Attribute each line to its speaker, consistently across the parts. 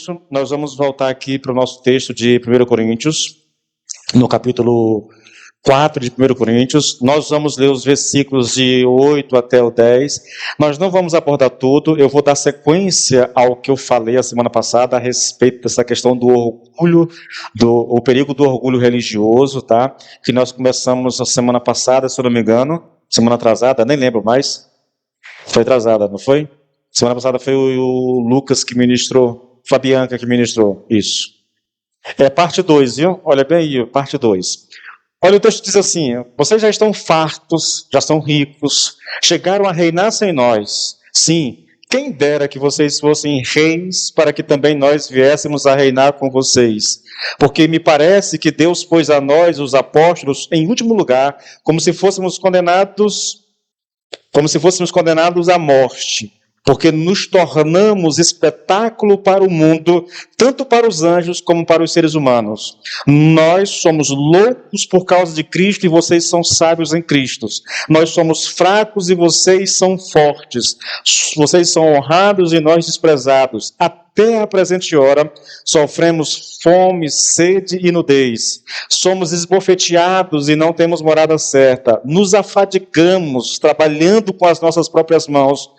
Speaker 1: isso, nós vamos voltar aqui para o nosso texto de 1 Coríntios, no capítulo 4 de 1 Coríntios. Nós vamos ler os versículos de 8 até o 10. Nós não vamos abordar tudo, eu vou dar sequência ao que eu falei a semana passada a respeito dessa questão do orgulho, o perigo do orgulho religioso, tá? Que nós começamos a semana passada, se eu não me engano, semana atrasada, nem lembro mais. Foi atrasada, não foi? Semana passada foi o Lucas que ministrou, Fabianca que ministrou, isso. É parte 2, viu? Olha bem aí, parte 2. Olha, o texto diz assim: vocês já estão fartos, já são ricos, chegaram a reinar sem nós. Sim, quem dera que vocês fossem reis, para que também nós viéssemos a reinar com vocês. Porque me parece que Deus pôs a nós, os apóstolos, em último lugar, como se fôssemos condenados à morte, porque nos tornamos espetáculo para o mundo, tanto para os anjos como para os seres humanos. Nós somos loucos por causa de Cristo e vocês são sábios em Cristo. Nós somos fracos e vocês são fortes. Vocês são honrados e nós desprezados. Até a presente hora, sofremos fome, sede e nudez. Somos esbofeteados e não temos morada certa. Nos afadigamos, trabalhando com as nossas próprias mãos.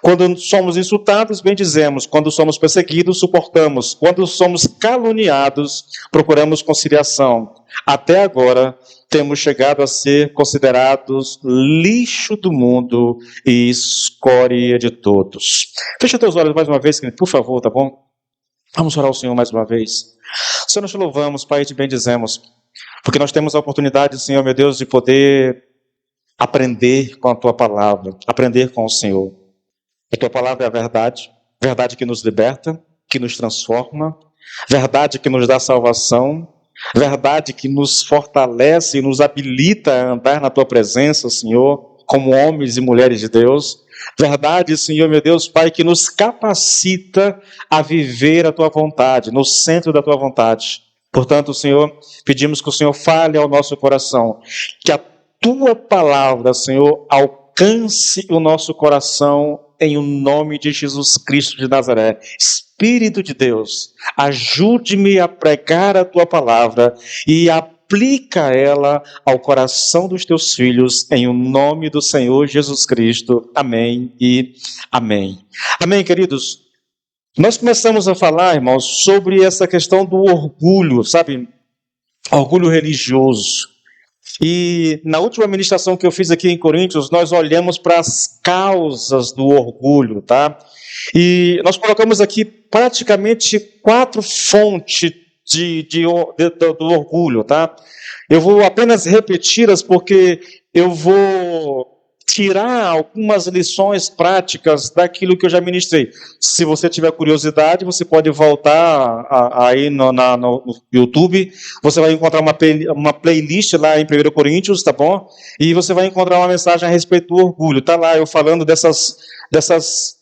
Speaker 1: Quando somos insultados, bendizemos. Quando somos perseguidos, suportamos. Quando somos caluniados, procuramos conciliação. Até agora, temos chegado a ser considerados lixo do mundo e escória de todos. Fecha teus olhos mais uma vez, por favor, tá bom? Vamos orar ao Senhor mais uma vez. Senhor, nós te louvamos, Pai, e te bendizemos, porque nós temos a oportunidade, Senhor, meu Deus, de poder aprender com a Tua palavra, aprender com o Senhor. A Tua palavra é a verdade, verdade que nos liberta, que nos transforma, verdade que nos dá salvação, verdade que nos fortalece e nos habilita a andar na Tua presença, Senhor, como homens e mulheres de Deus. Verdade, Senhor, meu Deus, Pai, que nos capacita a viver a Tua vontade, no centro da Tua vontade. Portanto, Senhor, pedimos que o Senhor fale ao nosso coração, que a Tua palavra, Senhor, alcance o nosso coração em o nome de Jesus Cristo de Nazaré. Espírito de Deus, ajude-me a pregar a Tua palavra e aplica ela ao coração dos Teus filhos, em o nome do Senhor Jesus Cristo. Amém e amém. Amém, queridos? Nós começamos a falar, irmãos, sobre essa questão do orgulho, sabe? Orgulho religioso. E na última ministração que eu fiz aqui em Coríntios, nós olhamos para as causas do orgulho, tá? E nós colocamos aqui praticamente 4 fontes do orgulho, tá? Eu vou apenas repeti-las porque eu vou tirar algumas lições práticas daquilo que eu já ministrei. Se você tiver curiosidade, você pode voltar aí no YouTube, você vai encontrar uma playlist lá em 1 Coríntios, tá bom? E você vai encontrar uma mensagem a respeito do orgulho. Tá lá eu falando dessas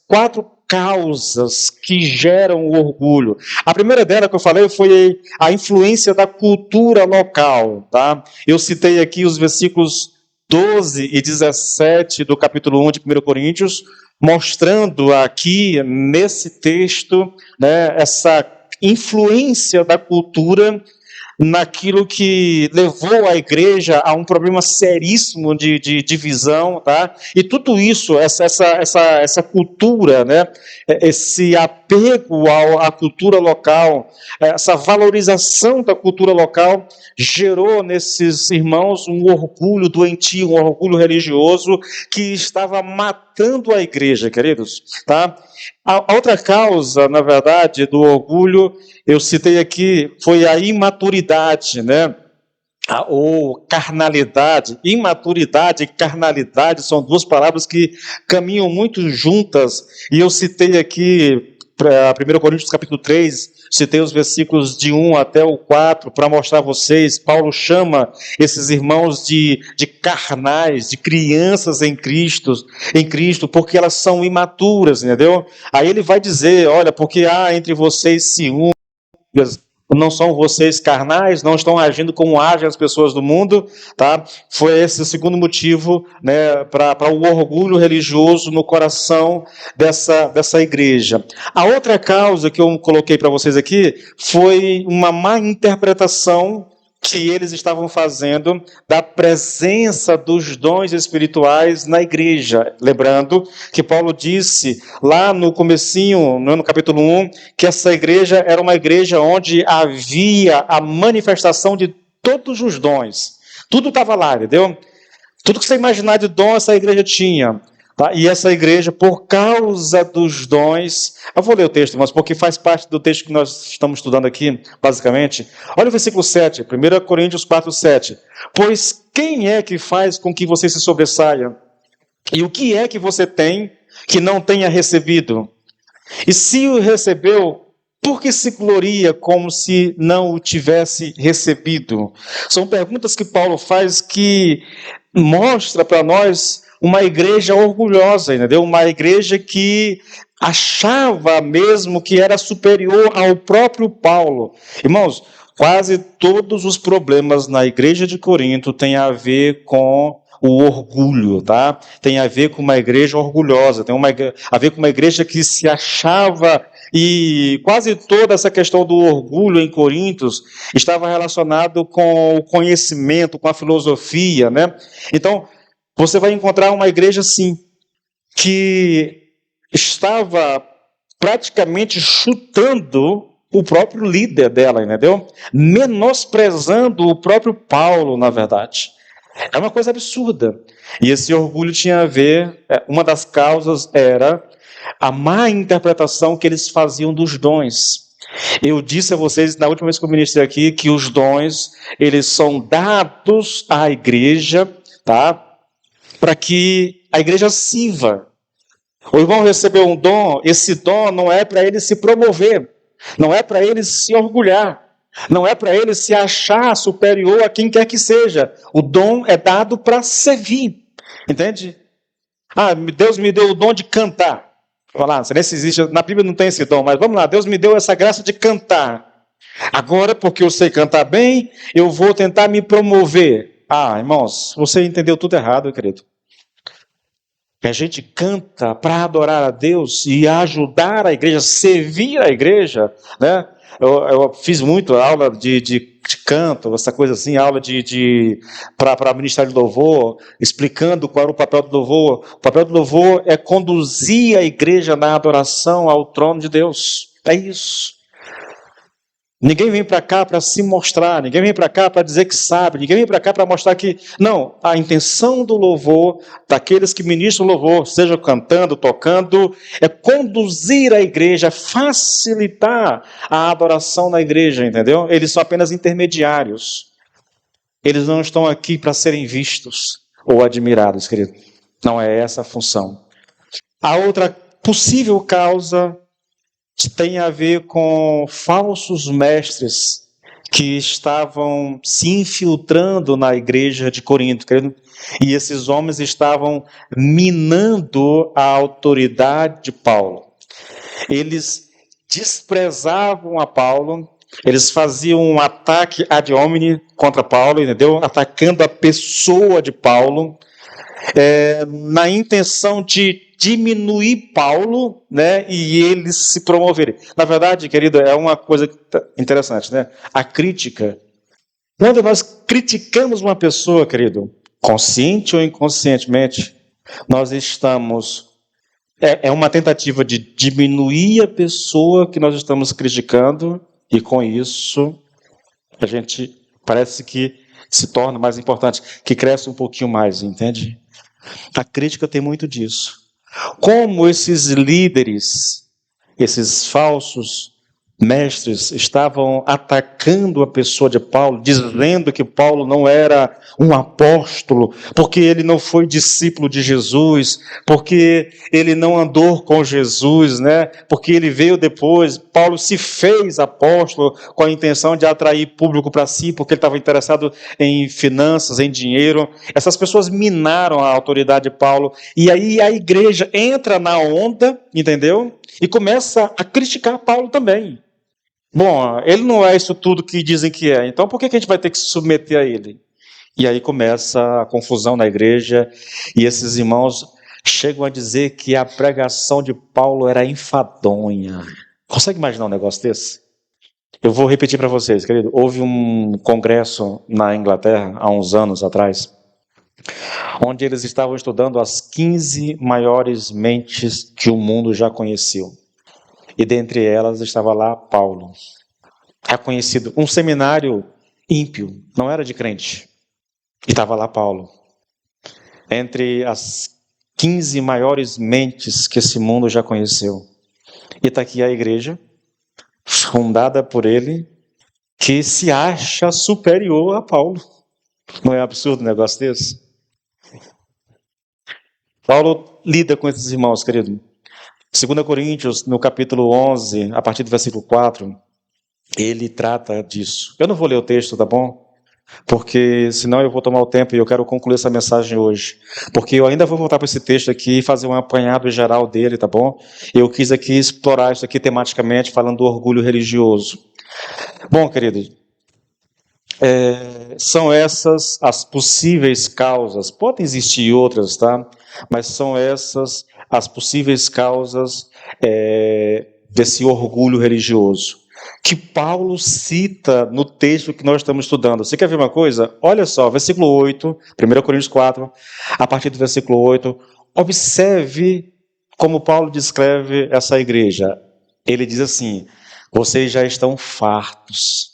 Speaker 1: 4 causas que geram o orgulho. A primeira dela que eu falei foi a influência da cultura local, tá? Eu citei aqui os versículos 12 e 17 do capítulo 1 de 1 Coríntios, mostrando aqui, nesse texto, né, essa influência da cultura naquilo que levou a igreja a um problema seríssimo de divisão, tá? E tudo isso, essa cultura, né? Esse apego à cultura local, essa valorização da cultura local, gerou nesses irmãos um orgulho doentio, um orgulho religioso que estava matando a igreja, queridos, tá? A outra causa, na verdade, do orgulho, eu citei aqui, foi a imaturidade, né? Ou carnalidade. Imaturidade e carnalidade são 2 palavras que caminham muito juntas, e eu citei aqui para 1 Coríntios capítulo 3, citei os versículos de 1 até o 4 para mostrar a vocês. Paulo chama esses irmãos de carnais, de crianças em Cristo, porque elas são imaturas, entendeu? Aí ele vai dizer, olha, porque há entre vocês ciúmes, não são vocês carnais, não estão agindo como agem as pessoas do mundo, tá? Foi esse o segundo motivo, né, para o orgulho religioso no coração dessa igreja. A outra causa que eu coloquei para vocês aqui foi uma má interpretação que eles estavam fazendo da presença dos dons espirituais na igreja. Lembrando que Paulo disse lá no comecinho, no capítulo 1, que essa igreja era uma igreja onde havia a manifestação de todos os dons. Tudo estava lá, entendeu? Tudo que você imaginar de dom, essa igreja tinha. Tá? E essa igreja, por causa dos dons... Eu vou ler o texto, mas porque faz parte do texto que nós estamos estudando aqui, basicamente. Olha o versículo 7, 1 Coríntios 4, 7. Pois quem é que faz com que você se sobressaia? E o que é que você tem que não tenha recebido? E se o recebeu, por que se gloria como se não o tivesse recebido? São perguntas que Paulo faz que mostra para nós uma igreja orgulhosa, entendeu? Uma igreja que achava mesmo que era superior ao próprio Paulo. Irmãos, quase todos os problemas na igreja de Corinto têm a ver com o orgulho, tá? Tem a ver com uma igreja orgulhosa, tem a ver com uma igreja que se achava, e quase toda essa questão do orgulho em Coríntios estava relacionado com o conhecimento, com a filosofia, né? Então, você vai encontrar uma igreja assim, que estava praticamente chutando o próprio líder dela, entendeu? Menosprezando o próprio Paulo, na verdade. É uma coisa absurda. E esse orgulho tinha a ver, uma das causas era a má interpretação que eles faziam dos dons. Eu disse a vocês, na última vez que eu ministrei aqui, que os dons, eles são dados à igreja, tá? Para que a igreja sirva. O irmão recebeu um dom, esse dom não é para ele se promover, não é para ele se orgulhar, não é para ele se achar superior a quem quer que seja. O dom é dado para servir, entende? Deus me deu o dom de cantar. Falar, se existe, na Bíblia não tem esse dom, mas vamos lá, Deus me deu essa graça de cantar. Agora, porque eu sei cantar bem, eu vou tentar me promover. Irmãos, você entendeu tudo errado, querido. A gente canta para adorar a Deus e ajudar a igreja, servir a igreja, né? Eu fiz muito aula de canto, essa coisa assim, aula para Ministério do Louvor, explicando qual era o papel do louvor. O papel do louvor é conduzir a igreja na adoração ao trono de Deus. É isso. Ninguém vem para cá para se mostrar, ninguém vem para cá para dizer que sabe, ninguém vem para cá para mostrar que... Não, a intenção do louvor, daqueles que ministram o louvor, seja cantando, tocando, é conduzir a igreja, facilitar a adoração na igreja, entendeu? Eles são apenas intermediários. Eles não estão aqui para serem vistos ou admirados, querido. Não é essa a função. A outra possível causa tem a ver com falsos mestres que estavam se infiltrando na igreja de Corinto, e esses homens estavam minando a autoridade de Paulo. Eles desprezavam a Paulo, eles faziam um ataque ad hominem contra Paulo, entendeu? Atacando a pessoa de Paulo, na intenção de diminuir Paulo, né, e eles se promoverem. Na verdade, querido, é uma coisa interessante, né? A crítica. Quando nós criticamos uma pessoa, querido, consciente ou inconscientemente, nós estamos... É uma tentativa de diminuir a pessoa que nós estamos criticando, e com isso a gente parece que se torna mais importante, que cresce um pouquinho mais, entende? A crítica tem muito disso. Como esses líderes, esses falsos mestres, estavam atacando a pessoa de Paulo, dizendo que Paulo não era um apóstolo, porque ele não foi discípulo de Jesus, porque ele não andou com Jesus, né? Porque ele veio depois. Paulo se fez apóstolo com a intenção de atrair público para si, porque ele estava interessado em finanças, em dinheiro. Essas pessoas minaram a autoridade de Paulo, e aí a igreja entra na onda, entendeu? E começa a criticar Paulo também. Bom, ele não é isso tudo que dizem que é, então por que a gente vai ter que se submeter a ele? E aí começa a confusão na igreja, e esses irmãos chegam a dizer que a pregação de Paulo era enfadonha. Consegue imaginar um negócio desse? Eu vou repetir para vocês, querido. Houve um congresso na Inglaterra, há uns anos atrás, onde eles estavam estudando as 15 maiores mentes que o mundo já conheceu. E dentre elas estava lá Paulo. É conhecido, um seminário ímpio, não era de crente. E estava lá Paulo. Entre as 15 maiores mentes que esse mundo já conheceu. E está aqui a igreja, fundada por ele, que se acha superior a Paulo. Não é absurdo um negócio desse? Paulo lida com esses irmãos, querido. 2 Coríntios, no capítulo 11, a partir do versículo 4, ele trata disso. Eu não vou ler o texto, tá bom? Porque senão eu vou tomar o tempo e eu quero concluir essa mensagem hoje. Porque eu ainda vou voltar para esse texto aqui e fazer um apanhado geral dele, tá bom? Eu quis aqui explorar isso aqui tematicamente, falando do orgulho religioso. Bom, querido, são essas as possíveis causas. Podem existir outras, tá? Mas são essas as possíveis causas desse orgulho religioso, que Paulo cita no texto que nós estamos estudando. Você quer ver uma coisa? Olha só, versículo 8, 1 Coríntios 4, a partir do versículo 8, observe como Paulo descreve essa igreja. Ele diz assim: vocês já estão fartos,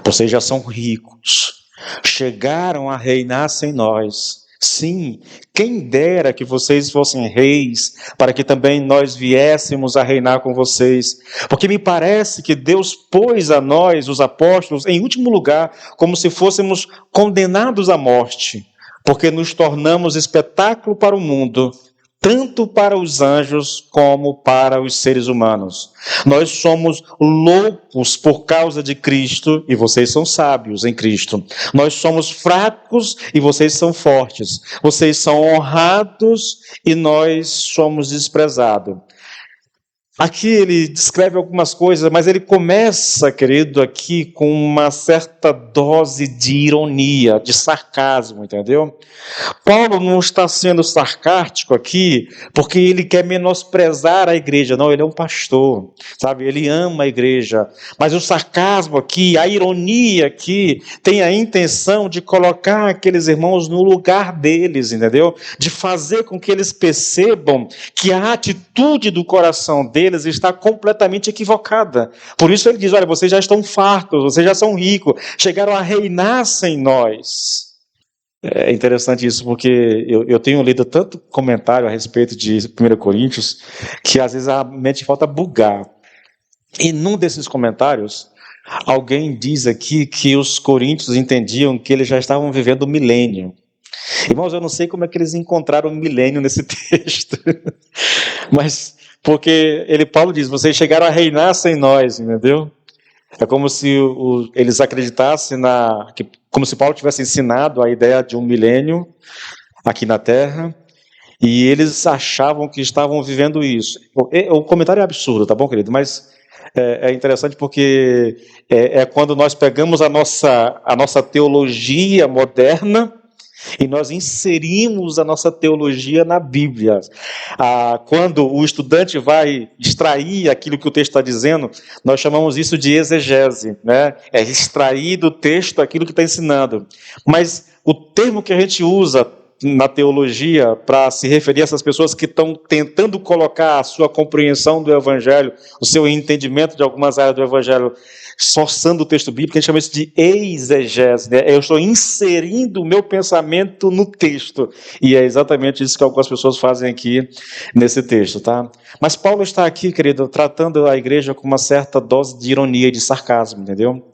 Speaker 1: vocês já são ricos, chegaram a reinar sem nós. Sim, quem dera que vocês fossem reis, para que também nós viéssemos a reinar com vocês. Porque me parece que Deus pôs a nós, os apóstolos, em último lugar, como se fôssemos condenados à morte, porque nos tornamos espetáculo para o mundo, tanto para os anjos como para os seres humanos. Nós somos loucos por causa de Cristo e vocês são sábios em Cristo. Nós somos fracos e vocês são fortes. Vocês são honrados e nós somos desprezados. Aqui ele descreve algumas coisas, mas ele começa, querido, aqui com uma certa dose de ironia, de sarcasmo, entendeu? Paulo não está sendo sarcástico aqui porque ele quer menosprezar a igreja. Não, ele é um pastor, sabe? Ele ama a igreja. Mas o sarcasmo aqui, a ironia aqui, tem a intenção de colocar aqueles irmãos no lugar deles, entendeu? De fazer com que eles percebam que a atitude do coração deles está completamente equivocada. Por isso ele diz: olha, vocês já estão fartos, vocês já são ricos, chegaram a reinar sem nós. É interessante isso, porque eu tenho lido tanto comentário a respeito de 1 Coríntios, que às vezes a mente falta bugar. E num desses comentários, alguém diz aqui que os coríntios entendiam que eles já estavam vivendo o milênio. Irmãos, eu não sei como é que eles encontraram o milênio nesse texto, mas porque Paulo diz: vocês chegaram a reinar sem nós, entendeu? É como se eles acreditassem como se Paulo tivesse ensinado a ideia de um milênio aqui na Terra, e eles achavam que estavam vivendo isso. O comentário é absurdo, tá bom, querido? Mas é interessante porque é quando nós pegamos a nossa teologia moderna e nós inserimos a nossa teologia na Bíblia. Quando o estudante vai extrair aquilo que o texto está dizendo, nós chamamos isso de exegese, né? É extrair do texto aquilo que está ensinando. Mas o termo que a gente usa na teologia para se referir a essas pessoas que estão tentando colocar a sua compreensão do Evangelho, o seu entendimento de algumas áreas do Evangelho, forçando o texto bíblico, a gente chama isso de exegese, né? Eu estou inserindo o meu pensamento no texto, e é exatamente isso que algumas pessoas fazem aqui nesse texto, tá? Mas Paulo está aqui, querido, tratando a igreja com uma certa dose de ironia e de sarcasmo, entendeu?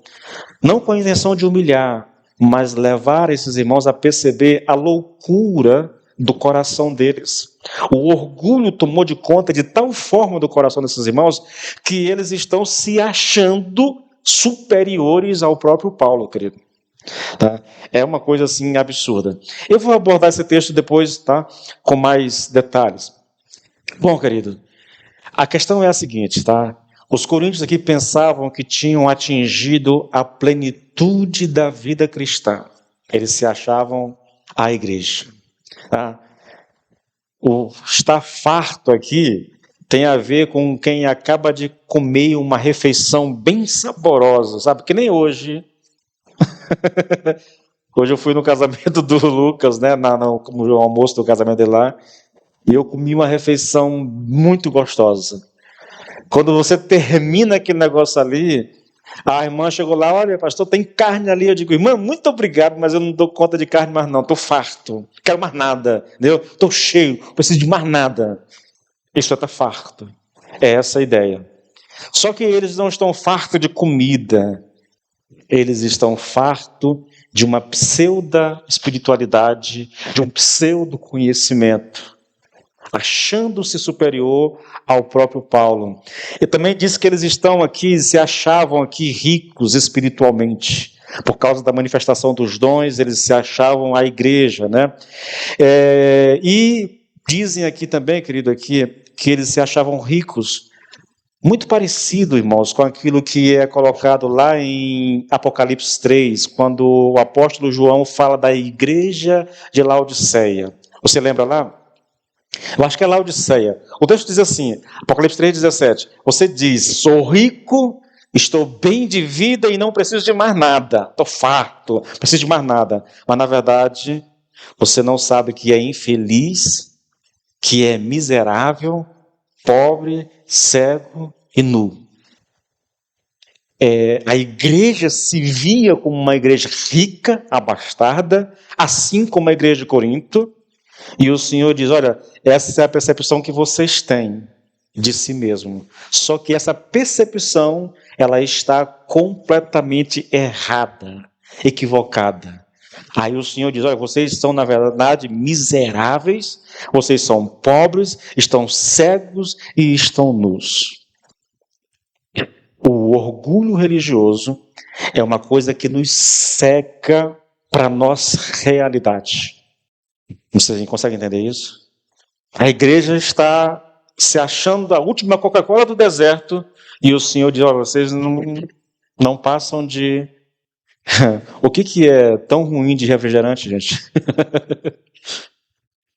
Speaker 1: Não com a intenção de humilhar, mas levar esses irmãos a perceber a loucura do coração deles. O orgulho tomou de conta de tal forma do coração desses irmãos que eles estão se achando superiores ao próprio Paulo, querido. Tá? É uma coisa assim absurda. Eu vou abordar esse texto depois, tá? Com mais detalhes. Bom, querido, a questão é a seguinte, tá? Os coríntios aqui pensavam que tinham atingido a plenitude da vida cristã. Eles se achavam a igreja. Tá? O estar farto aqui tem a ver com quem acaba de comer uma refeição bem saborosa, sabe? Que nem hoje. Hoje eu fui no casamento do Lucas, né? No almoço do casamento dele lá, e eu comi uma refeição muito gostosa. Quando você termina aquele negócio ali, a irmã chegou lá, olha, pastor, tem carne ali. Eu digo, irmã, muito obrigado, mas eu não dou conta de carne mais não, estou farto, não quero mais nada, entendeu? Estou cheio, não preciso de mais nada. Isso é estar farto, é essa a ideia. Só que eles não estão fartos de comida, eles estão fartos de uma pseudo-espiritualidade, de um pseudo-conhecimento, achando-se superior ao próprio Paulo. E também diz que eles estão aqui, se achavam aqui ricos espiritualmente. Por causa da manifestação dos dons, eles se achavam a igreja, né? E dizem aqui também, querido, aqui, que eles se achavam ricos. Muito parecido, irmãos, com aquilo que é colocado lá em Apocalipse 3, quando o apóstolo João fala da igreja de Laodiceia. Você lembra lá? Eu acho que é Laodiceia. O texto diz assim, Apocalipse 3,17. Você diz, sou rico, estou bem de vida e não preciso de mais nada. Estou farto, não preciso de mais nada. Mas, na verdade, você não sabe que é infeliz, que é miserável, pobre, cego e nu. A igreja se via como uma igreja rica, abastada, assim como a igreja de Corinto. E o Senhor diz, olha, essa é a percepção que vocês têm de si mesmo. Só que essa percepção, ela está completamente errada, equivocada. Aí o Senhor diz, olha, vocês são, na verdade, miseráveis, vocês são pobres, estão cegos e estão nus. O orgulho religioso é uma coisa que nos cega para a nossa realidade. Vocês conseguem entender isso? A igreja está se achando a última Coca-Cola do deserto e o Senhor diz, olha, vocês não passam de... O que é tão ruim de refrigerante, gente?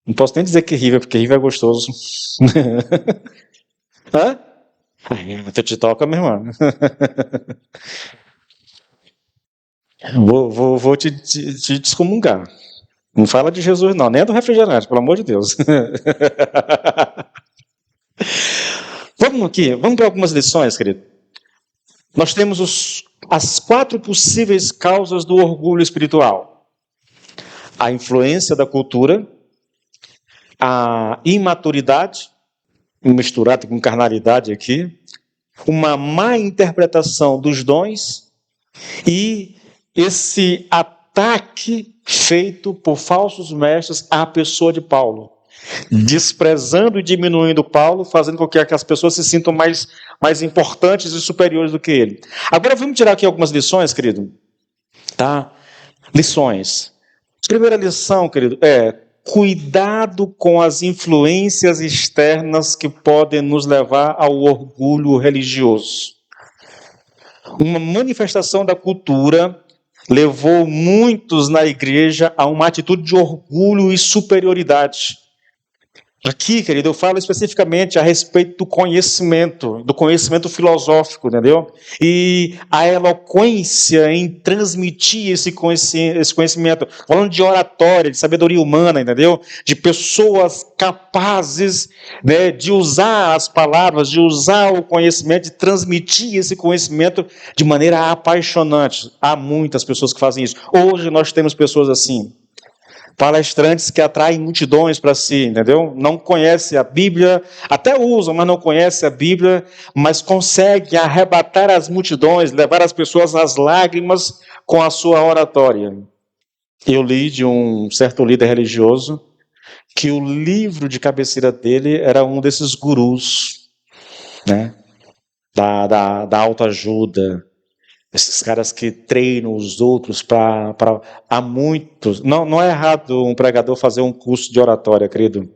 Speaker 1: Não posso nem dizer que River, porque River é gostoso. Hã? Você te toca, meu irmão. Vou te excomungar. Não fala de Jesus, não, nem é do refrigerante, pelo amor de Deus. Vamos para algumas lições, querido. Nós temos as 4 possíveis causas do orgulho espiritual: a influência da cultura, a imaturidade, misturada com carnalidade aqui, uma má interpretação dos dons e esse ataque feito por falsos mestres à pessoa de Paulo, desprezando e diminuindo Paulo, fazendo com que as pessoas se sintam mais importantes e superiores do que ele. Agora vamos tirar aqui algumas lições, querido. Tá? Lições. Primeira lição, querido, cuidado com as influências externas que podem nos levar ao orgulho religioso. Uma manifestação da cultura levou muitos na igreja a uma atitude de orgulho e superioridade. Aqui, querido, eu falo especificamente a respeito do conhecimento filosófico, entendeu? E a eloquência em transmitir esse conhecimento. Falando de oratória, de sabedoria humana, entendeu? De pessoas capazes, né, de usar as palavras, de usar o conhecimento, de transmitir esse conhecimento de maneira apaixonante. Há muitas pessoas que fazem isso. Hoje nós temos pessoas assim. Palestrantes que atraem multidões para si, entendeu? Não conhecem a Bíblia, até usam, mas não conhecem a Bíblia, mas conseguem arrebatar as multidões, levar as pessoas às lágrimas com a sua oratória. Eu li de um certo líder religioso que o livro de cabeceira dele era um desses gurus, né? Da autoajuda. Esses caras que treinam os outros para... Há muitos... Não é errado um pregador fazer um curso de oratória, querido.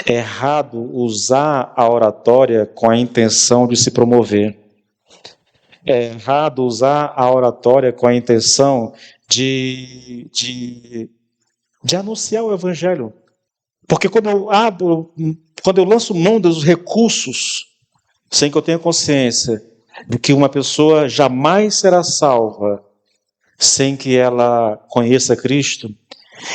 Speaker 1: É errado usar a oratória com a intenção de se promover. é errado usar a oratória com a intenção de anunciar o evangelho. Porque quando eu lanço mão dos recursos, sem que eu tenha consciência de que uma pessoa jamais será salva sem que ela conheça Cristo,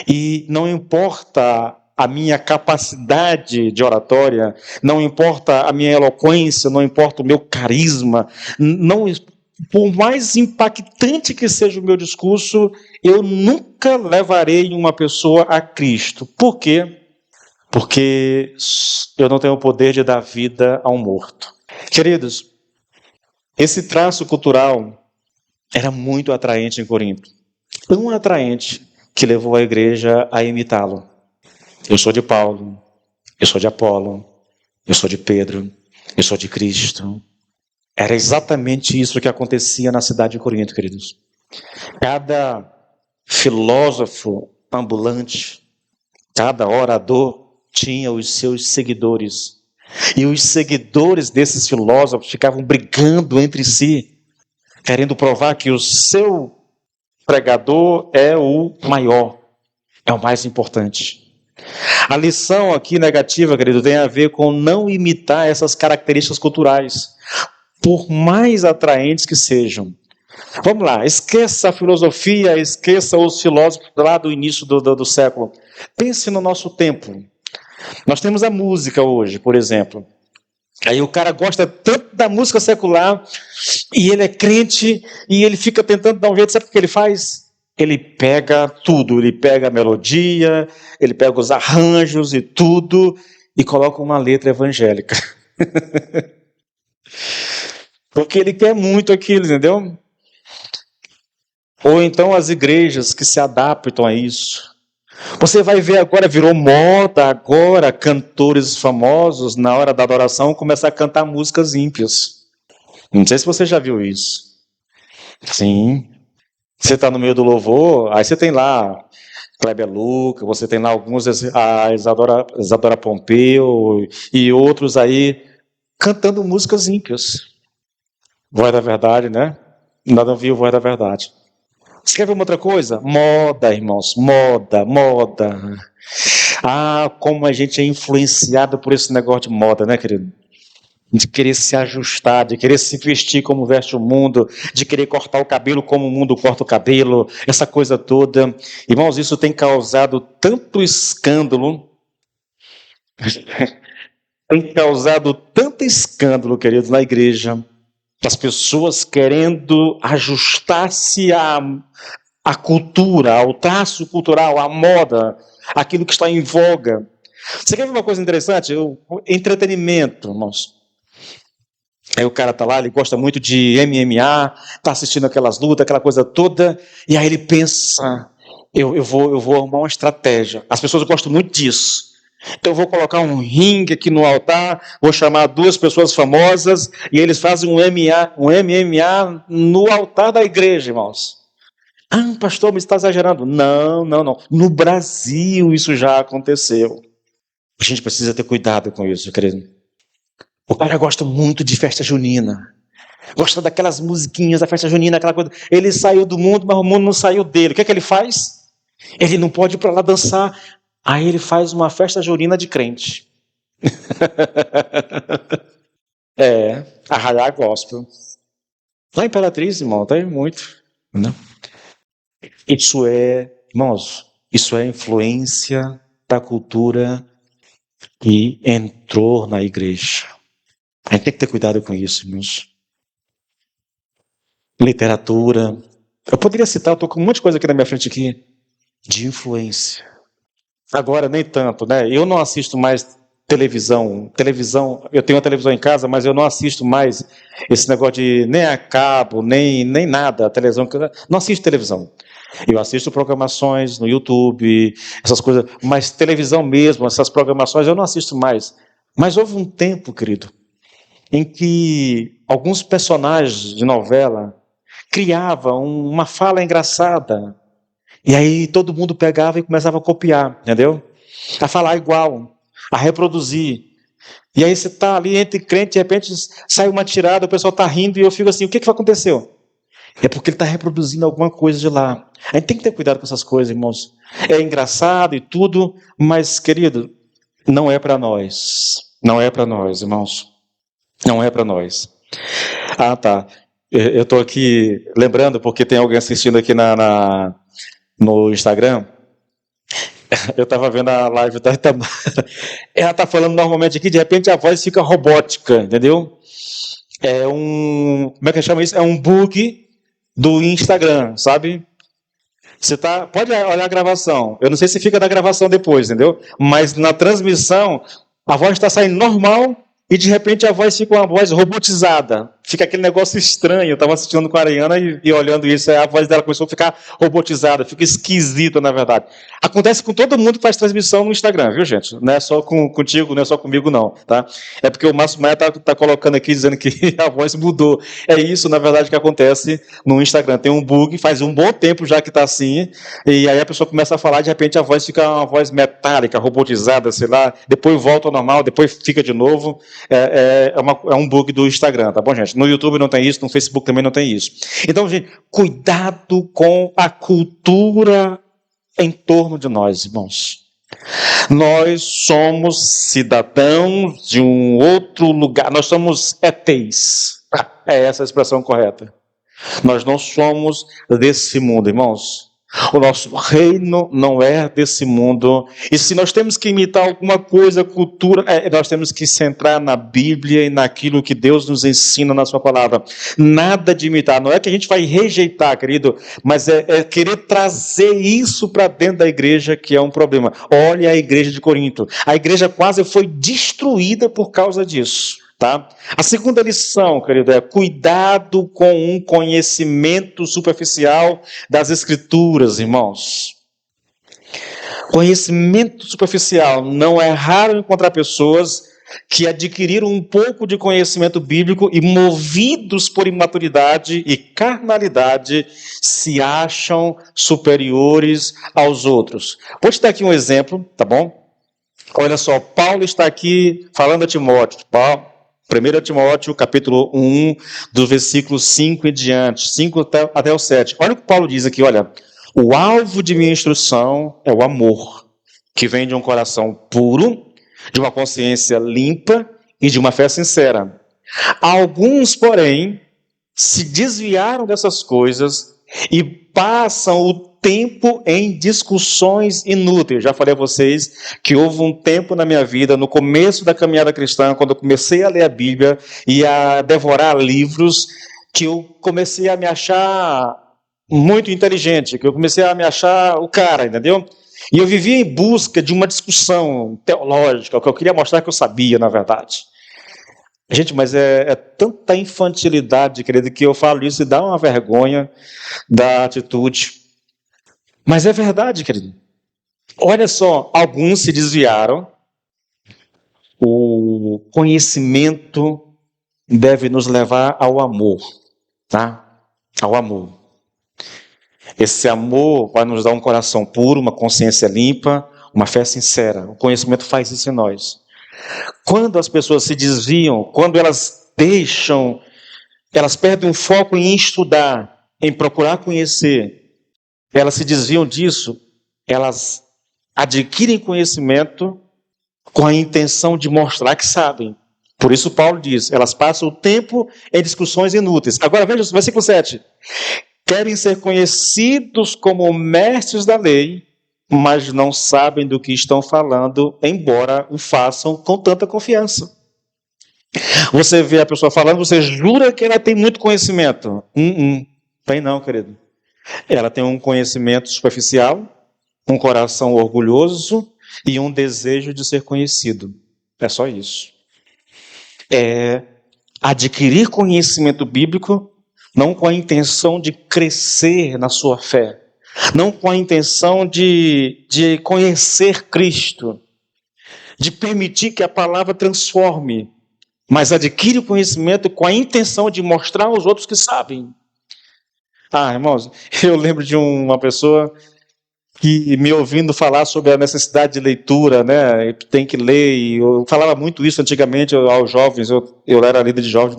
Speaker 1: e não importa a minha capacidade de oratória, não importa a minha eloquência, não importa o meu carisma, não, por mais impactante que seja o meu discurso, eu nunca levarei uma pessoa a Cristo. Por quê? Porque eu não tenho o poder de dar vida a um morto. Queridos, esse traço cultural era muito atraente em Corinto. Tão atraente que levou a igreja a imitá-lo. Eu sou de Paulo, eu sou de Apolo, eu sou de Pedro, eu sou de Cristo. Era exatamente isso que acontecia na cidade de Corinto, queridos. Cada filósofo ambulante, cada orador tinha os seus seguidores. E os seguidores desses filósofos ficavam brigando entre si, querendo provar que o seu pregador é o maior, é o mais importante. A lição aqui negativa, querido, tem a ver com não imitar essas características culturais, por mais atraentes que sejam. Vamos lá, esqueça a filosofia, esqueça os filósofos lá do início do século. Pense no nosso tempo. Nós temos a música hoje, por exemplo. Aí o cara gosta tanto da música secular, e ele é crente, e ele fica tentando dar um jeito, sabe o que ele faz? Ele pega tudo, ele pega a melodia, ele pega os arranjos e tudo, e coloca uma letra evangélica. Porque ele quer muito aquilo, entendeu? Ou então as igrejas que se adaptam a isso. Você vai ver agora, virou moda agora, cantores famosos, na hora da adoração, começar a cantar músicas ímpias. Não sei se você já viu isso. Sim. Você está no meio do louvor, aí você tem lá Kleber Luca, você tem lá alguns, a Isadora Pompeu e outros aí, cantando músicas ímpias. Voz da Verdade, né? Nada viu Voz da Verdade. Você quer ver uma outra coisa? Moda, irmãos, moda. Ah, como a gente é influenciado por esse negócio de moda, né, querido? De querer se ajustar, de querer se vestir como veste o mundo, de querer cortar o cabelo como o mundo corta o cabelo, essa coisa toda. Irmãos, isso tem causado tanto escândalo, queridos, na igreja, as pessoas querendo ajustar-se à cultura, ao traço cultural, à moda, aquilo que está em voga. Você quer ver uma coisa interessante? O entretenimento, irmãos. Aí o cara está lá, ele gosta muito de MMA, está assistindo aquelas lutas, aquela coisa toda, e aí ele pensa, eu vou arrumar uma estratégia. As pessoas gostam muito disso. Então eu vou colocar um ringue aqui no altar, vou chamar 2 pessoas famosas, e eles fazem um MMA no altar da igreja, irmãos. Ah, pastor, mas está exagerando. Não. No Brasil isso já aconteceu. A gente precisa ter cuidado com isso, querido. O cara gosta muito de festa junina. Gosta daquelas musiquinhas da festa junina, aquela coisa. Ele saiu do mundo, mas o mundo não saiu dele. O que é que ele faz? Ele não pode ir para lá dançar. Aí ele faz uma festa junina de crente. Arraiar gospel. Lá em Imperatriz, irmão, tem muito. Não? Irmãos, isso é influência da cultura que entrou na igreja. A gente tem que ter cuidado com isso, irmãos. Literatura. Eu poderia citar, eu estou com um monte de coisa aqui na minha frente aqui, de influência. Agora, nem tanto, né? Eu não assisto mais televisão, eu tenho uma televisão em casa, mas eu não assisto mais esse negócio de nem a cabo, nem nada, televisão, não assisto televisão. Eu assisto programações no YouTube, essas coisas, mas televisão mesmo, essas programações eu não assisto mais. Mas houve um tempo, querido, em que alguns personagens de novela criavam uma fala engraçada, e aí todo mundo pegava e começava a copiar, entendeu? A falar igual, a reproduzir. E aí você está ali entre crente, de repente sai uma tirada, o pessoal está rindo e eu fico assim, o que aconteceu? É porque ele está reproduzindo alguma coisa de lá. A gente tem que ter cuidado com essas coisas, irmãos. É engraçado e tudo, mas, querido, não é para nós. Não é para nós, irmãos. Não é para nós. Ah, tá. Eu estou aqui lembrando, porque tem alguém assistindo aqui no Instagram. Eu estava vendo a live da Itamar. Ela está falando normalmente aqui, de repente a voz fica robótica, entendeu? Como é que chama isso? É um bug do Instagram, sabe? Pode olhar a gravação. Eu não sei se fica na gravação depois, entendeu? Mas na transmissão, a voz está saindo normal e de repente a voz fica uma voz robotizada. Fica aquele negócio estranho. Eu estava assistindo com a Ariana e olhando isso, a voz dela começou a ficar robotizada, fica esquisita, na verdade. Acontece com todo mundo que faz transmissão no Instagram, viu, gente? Não é só contigo, não é só comigo, não, tá? É porque o Márcio Maia tá colocando aqui, dizendo que a voz mudou. É isso, na verdade, que acontece no Instagram. Tem um bug, faz um bom tempo já que está assim, e aí a pessoa começa a falar, de repente a voz fica uma voz metálica, robotizada, sei lá, depois volta ao normal, depois fica de novo. É um bug do Instagram, tá bom, gente? No YouTube não tem isso, no Facebook também não tem isso. Então, gente, cuidado com a cultura em torno de nós, irmãos. Nós somos cidadãos de um outro lugar, nós somos ETs. É essa a expressão correta. Nós não somos desse mundo, irmãos. O nosso reino não é desse mundo. E se nós temos que imitar alguma coisa, cultura, nós temos que centrar na Bíblia e naquilo que Deus nos ensina na sua palavra. Nada de imitar. Não é que a gente vai rejeitar, querido, mas é querer trazer isso para dentro da igreja, que é um problema. Olha a igreja de Corinto. A igreja quase foi destruída por causa disso. Tá? A segunda lição, querido, é cuidado com um conhecimento superficial das Escrituras, irmãos. Conhecimento superficial. Não é raro encontrar pessoas que adquiriram um pouco de conhecimento bíblico e, movidos por imaturidade e carnalidade, se acham superiores aos outros. Vou te dar aqui um exemplo, tá bom? Olha só, Paulo está aqui falando a Timóteo. 1 Timóteo, capítulo 1, do versículo 5 em diante, 5 até o 7. Olha o que Paulo diz aqui, olha. O alvo de minha instrução é o amor, que vem de um coração puro, de uma consciência limpa e de uma fé sincera. Alguns, porém, se desviaram dessas coisas e passam o tempo em discussões inúteis. Já falei a vocês que houve um tempo na minha vida, no começo da caminhada cristã, quando eu comecei a ler a Bíblia e a devorar livros, que eu comecei a me achar muito inteligente, que eu comecei a me achar o cara, entendeu? E eu vivia em busca de uma discussão teológica, o que eu queria mostrar que eu sabia, na verdade. Gente, mas é tanta infantilidade, querido, que eu falo isso e dá uma vergonha da atitude. Mas é verdade, querido. Olha só, alguns se desviaram. O conhecimento deve nos levar ao amor, tá? Ao amor. Esse amor vai nos dar um coração puro, uma consciência limpa, uma fé sincera. O conhecimento faz isso em nós. Quando as pessoas se desviam, quando elas perdem o foco em estudar, em procurar conhecer, elas se desviam disso, elas adquirem conhecimento com a intenção de mostrar que sabem. Por isso Paulo diz, elas passam o tempo em discussões inúteis. Agora veja o versículo 7. Querem ser conhecidos como mestres da lei, mas não sabem do que estão falando, embora o façam com tanta confiança. Você vê a pessoa falando, você jura que ela tem muito conhecimento. Tem não, querido. Ela tem um conhecimento superficial, um coração orgulhoso e um desejo de ser conhecido. É só isso. É adquirir conhecimento bíblico, não com a intenção de crescer na sua fé, não com a intenção de conhecer Cristo, de permitir que a palavra transforme, mas adquire o conhecimento com a intenção de mostrar aos outros que sabem. Irmãos, eu lembro de uma pessoa que me ouvindo falar sobre a necessidade de leitura, né? Tem que ler. E eu falava muito isso antigamente aos jovens. Eu era líder de jovens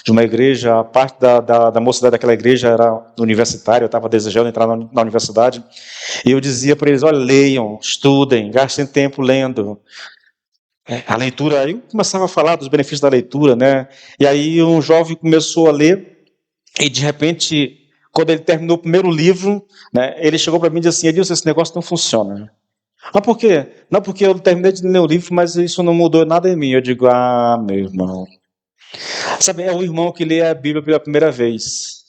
Speaker 1: de uma igreja. A parte da mocidade daquela igreja era universitária. Eu estava desejando entrar na universidade. E eu dizia para eles: olha, leiam, estudem, gastem tempo lendo. A leitura. Aí eu começava a falar dos benefícios da leitura, né? E aí um jovem começou a ler e de repente, quando ele terminou o primeiro livro, né, ele chegou para mim e disse assim: Edilson, esse negócio não funciona. Ah, por quê? Não, porque eu terminei de ler o livro, mas isso não mudou nada em mim. Eu digo: ah, meu irmão. Sabe, é o irmão que lê a Bíblia pela primeira vez.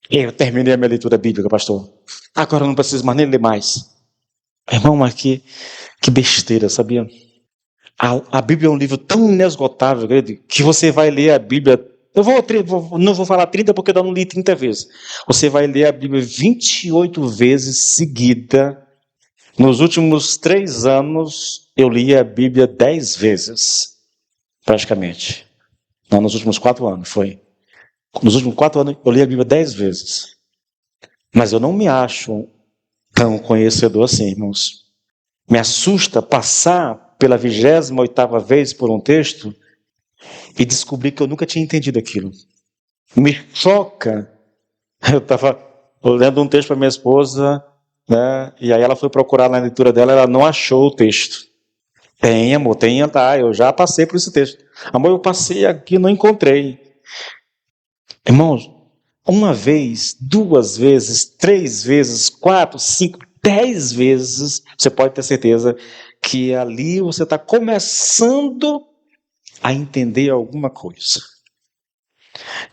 Speaker 1: Eu terminei a minha leitura bíblica, pastor. Agora eu não preciso mais nem ler mais. Irmão, mas que besteira, sabia? A Bíblia é um livro tão inesgotável, querido, que você vai ler a Bíblia. Não vou falar 30 porque eu não li 30 vezes. Você vai ler a Bíblia 28 vezes seguida. Nos últimos 3 anos, eu li a Bíblia 10 vezes, praticamente. Não, nos últimos 4 anos, foi. Nos últimos 4 anos, eu li a Bíblia 10 vezes. Mas eu não me acho tão conhecedor assim, irmãos. Me assusta passar pela 28ª vez por um texto e descobrir que eu nunca tinha entendido aquilo. Me choca. Eu estava lendo um texto para minha esposa, né? E aí ela foi procurar na leitura dela, ela não achou o texto. Tem, amor, tem, tá, eu já passei por esse texto. Amor, eu passei aqui, não encontrei. Irmãos, uma vez, 2 vezes, 3 vezes, 4, 5, 10 vezes, você pode ter certeza que ali você está começando a entender alguma coisa.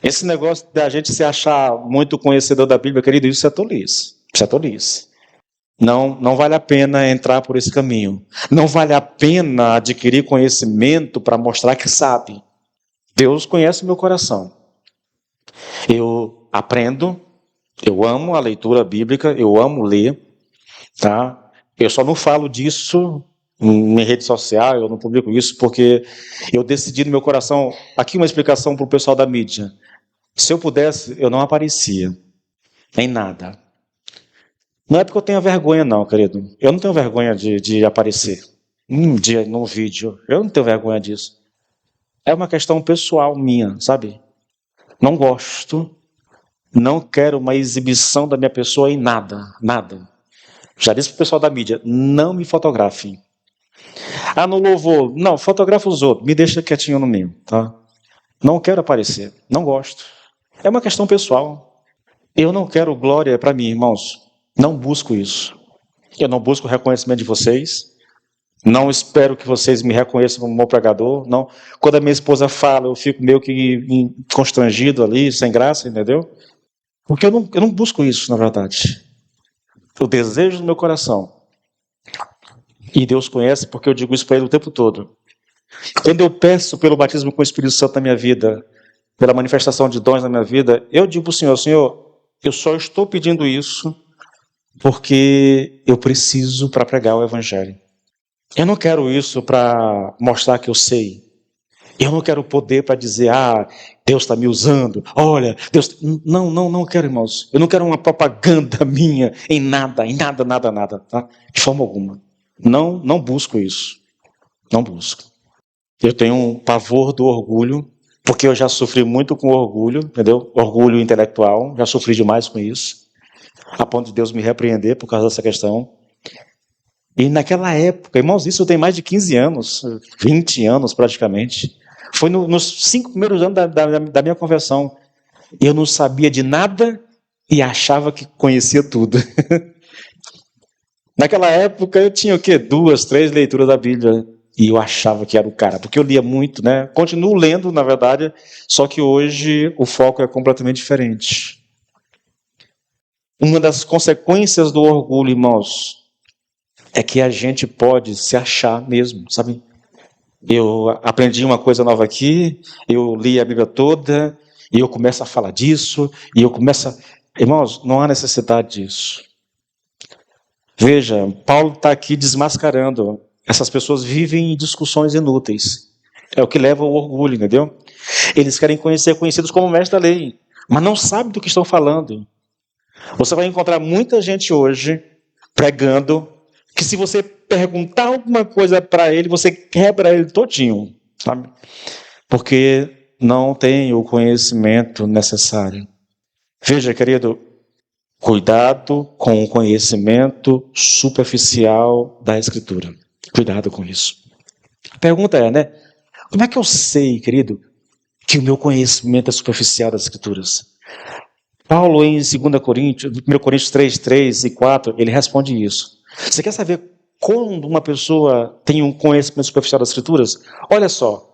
Speaker 1: Esse negócio da gente se achar muito conhecedor da Bíblia, querido, isso é tolice. Isso é tolice. Não vale a pena entrar por esse caminho. Não vale a pena adquirir conhecimento para mostrar que sabe. Deus conhece o meu coração. Eu aprendo, eu amo a leitura bíblica, eu amo ler, tá? Eu só não falo disso em rede social, eu não publico isso porque eu decidi no meu coração. Aqui uma explicação para o pessoal da mídia. Se eu pudesse, eu não aparecia em nada. Não é porque eu tenho vergonha, não, querido. Eu não tenho vergonha de aparecer um dia num vídeo. Eu não tenho vergonha disso. É uma questão pessoal minha, sabe? Não gosto, não quero uma exibição da minha pessoa em nada, nada. Já disse para o pessoal da mídia, não me fotografem. Ah, no louvor, não, fotografa os outros, me deixa quietinho no meio, tá? Não quero aparecer, não gosto. É uma questão pessoal. Eu não quero glória para mim, irmãos. Não busco isso. Eu não busco o reconhecimento de vocês. Não espero que vocês me reconheçam como um bom pregador. Não. Quando a minha esposa fala, eu fico meio que constrangido ali, sem graça, entendeu? Porque eu não busco isso, na verdade. O desejo do meu coração. E Deus conhece porque eu digo isso para Ele o tempo todo. Quando eu peço pelo batismo com o Espírito Santo na minha vida, pela manifestação de dons na minha vida, eu digo para o Senhor, Senhor, eu só estou pedindo isso porque eu preciso para pregar o Evangelho. Eu não quero isso para mostrar que eu sei. Eu não quero poder para dizer, Deus está me usando. Olha, Deus... Não quero, irmãos. Eu não quero uma propaganda minha em nada, nada, tá? De forma alguma. Não busco isso. Não busco. Eu tenho um pavor do orgulho, porque eu já sofri muito com orgulho, entendeu? Orgulho intelectual, já sofri demais com isso, a ponto de Deus me repreender por causa dessa questão. E naquela época, irmãos, isso tem mais de 15 anos, 20 anos praticamente. Foi nos 5 primeiros anos da minha conversão. Eu não sabia de nada e achava que conhecia tudo. Naquela época eu tinha o quê? 2, 3 leituras da Bíblia. E eu achava que era o cara, porque eu lia muito, né? Continuo lendo, na verdade, só que hoje o foco é completamente diferente. Uma das consequências do orgulho, irmãos, é que a gente pode se achar mesmo, sabe? Eu aprendi uma coisa nova aqui, eu li a Bíblia toda, e eu começo a falar disso, e eu começo a... Irmãos, não há necessidade disso. Veja, Paulo está aqui desmascarando. Essas pessoas vivem em discussões inúteis. É o que leva ao orgulho, entendeu? Eles querem ser conhecidos como mestres da lei, mas não sabem do que estão falando. Você vai encontrar muita gente hoje pregando que se você perguntar alguma coisa para ele, você quebra ele todinho, sabe? Porque não tem o conhecimento necessário. Veja, querido, cuidado com o conhecimento superficial da Escritura. Cuidado com isso. A pergunta é, né? Como é que eu sei, querido, que o meu conhecimento é superficial das Escrituras? Paulo, em 1 Coríntios 3, 3 e 4, ele responde isso. Você quer saber quando uma pessoa tem um conhecimento superficial das Escrituras? Olha só.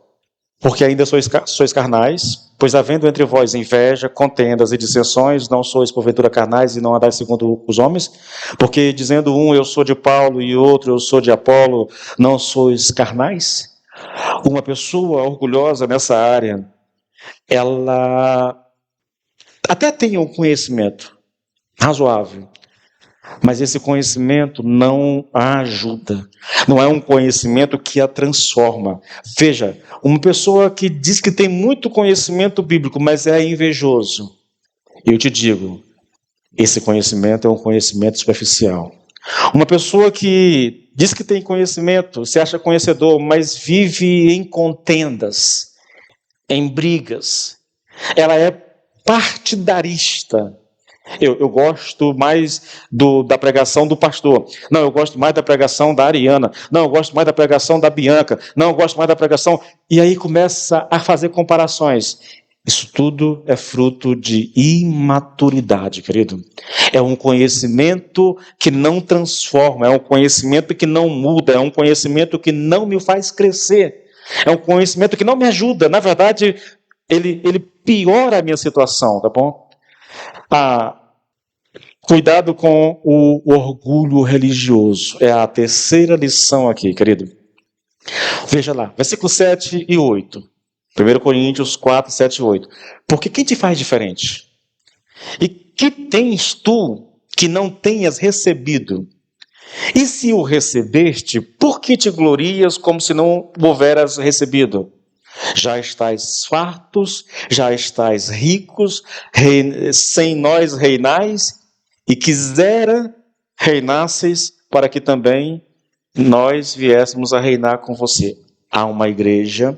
Speaker 1: Porque ainda sois carnais, pois havendo entre vós inveja, contendas e dissensões, não sois porventura carnais e não andais segundo os homens? Porque dizendo um, eu sou de Paulo, e outro, eu sou de Apolo, não sois carnais? Uma pessoa orgulhosa nessa área, ela até tem um conhecimento razoável, mas esse conhecimento não a ajuda. Não é um conhecimento que a transforma. Veja, uma pessoa que diz que tem muito conhecimento bíblico, mas é invejoso. Eu te digo, esse conhecimento é um conhecimento superficial. Uma pessoa que diz que tem conhecimento, se acha conhecedor, mas vive em contendas, em brigas. Ela é partidarista. Eu gosto mais da pregação do pastor. Não, eu gosto mais da pregação da Ariana. Não, eu gosto mais da pregação da Bianca. Não, eu gosto mais da pregação... E aí começa a fazer comparações. Isso tudo é fruto de imaturidade, querido. É um conhecimento que não transforma, é um conhecimento que não muda, é um conhecimento que não me faz crescer. É um conhecimento que não me ajuda. Na verdade, ele piora a minha situação, tá bom? Cuidado com o orgulho religioso. É a terceira lição aqui, querido. Veja lá, versículos 7 e 8. 1 Coríntios 4, 7 e 8. Porque quem te faz diferente? E que tens tu que não tenhas recebido? E se o recebeste, por que te glorias como se não o houveras recebido? Já estais fartos, já estais ricos, sem nós reinais, e quisera reinasseis para que também nós viéssemos a reinar com você. Há uma igreja